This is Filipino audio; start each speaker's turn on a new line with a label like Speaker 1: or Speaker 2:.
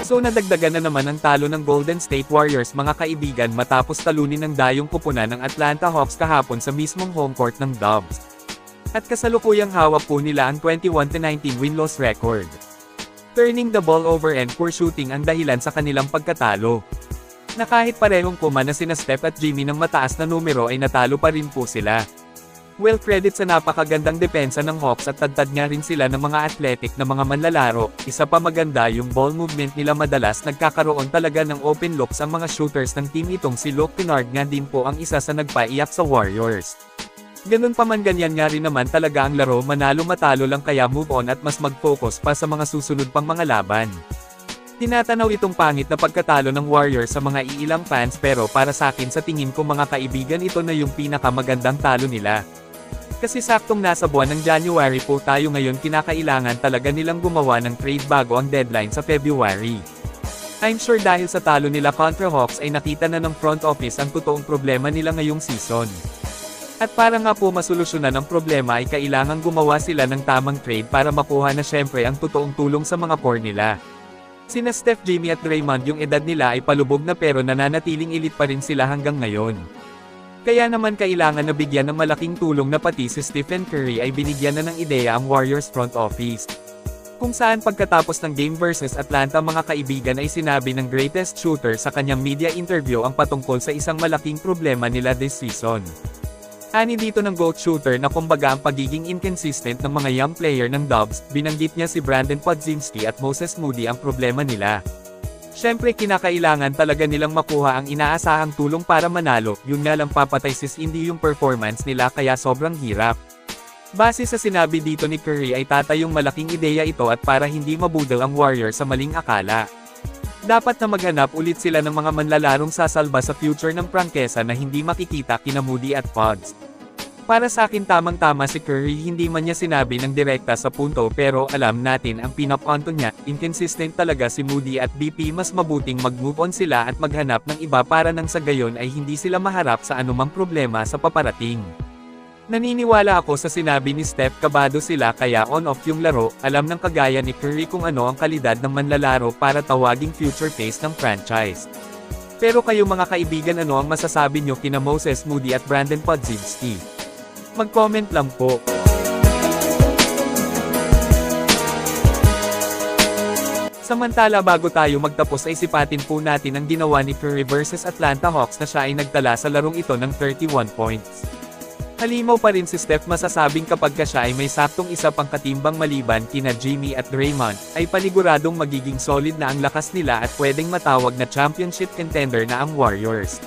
Speaker 1: So nadagdagan na naman ang talo ng Golden State Warriors mga kaibigan matapos talunin ng dayong kupunan ng Atlanta Hawks kahapon sa mismong home court ng Dubs. At kasalukuyang hawak po nila ang 21-19 win-loss record. Turning the ball over and poor shooting ang dahilan sa kanilang pagkatalo. Na kahit parehong kuma na sina Steph at Jimmy ng mataas na numero ay natalo pa rin po sila. Well credit sa napakagandang depensa ng Hawks at tadtad nga rin sila ng mga athletic na mga manlalaro, isa pa maganda yung ball movement nila madalas nagkakaroon talaga ng open looks ang mga shooters ng team itong si Luke Kennard nga din po ang isa sa nagpaiyak sa Warriors. Ganun pa man ganyan nga rin naman talaga ang laro manalo-matalo lang kaya move on at mas mag-focus pa sa mga susunod pang mga laban. Tinatanaw itong pangit na pagkatalo ng Warriors sa mga iilang fans pero para sa akin sa tingin ko mga kaibigan ito na yung pinakamagandang talo nila. Kasi saktong nasa buwan ng January po tayo ngayon kinakailangan talaga nilang gumawa ng trade bago ang deadline sa February. I'm sure dahil sa talo nila contra Hawks ay nakita na ng front office ang totoong problema nila ngayong season. At para nga po masolusyonan ang problema ay kailangang gumawa sila ng tamang trade para makuha na syempre ang totoong tulong sa mga core nila. Sina Steph, Jimmy at Draymond yung edad nila ay palubog na pero nananatiling elite pa rin sila hanggang ngayon. Kaya naman kailangan na bigyan ng malaking tulong na pati si Stephen Curry ay binigyan na ng ideya ang Warriors front office. Kung saan pagkatapos ng game versus Atlanta mga kaibigan ay sinabi ng greatest shooter sa kanyang media interview ang patungkol sa isang malaking problema nila this season. Ani dito ng GOAT shooter na kumbaga ang pagiging inconsistent ng mga young player ng Dubs, binanggit niya si Brandon Podzinski at Moses Moody ang problema nila. Syempre kinakailangan talaga nilang makuha ang inaasahang tulong para manalo, yun nga lang papatay sis hindi yung performance nila kaya sobrang hirap. Base sa sinabi dito ni Curry ay tatayong malaking ideya ito at para hindi mabudol ang Warriors sa maling akala. Dapat na maghanap ulit sila ng mga manlalarong sasalba sa future ng prangkesa na hindi makikita kina Moody at Pods. Para sa akin tamang-tama si Curry hindi man niya sinabi ng direkta sa punto pero alam natin ang pinapunto niya, inconsistent talaga si Moody at BP mas mabuting mag-move on sila at maghanap ng iba para nang sa gayon ay hindi sila maharap sa anumang problema sa paparating. Naniniwala ako sa sinabi ni Steph kabado sila kaya on-off yung laro, alam ng kagaya ni Curry kung ano ang kalidad ng manlalaro para tawaging future face ng franchise. Pero kayo mga kaibigan ano ang masasabi nyo kina Moses Moody at Brandon Podzinski? Mag-comment lang po. Samantala bago tayo magtapos ay sipatin po natin ang ginawa ni Curry versus Atlanta Hawks na siya ay nagtala sa larong ito ng 31 points. Halimaw pa rin si Steph masasabing kapag siya ay may saktong isa pang katimbang maliban kina Jimmy at Draymond, ay paniguradong magiging solid na ang lakas nila at pwedeng matawag na championship contender na ang Warriors.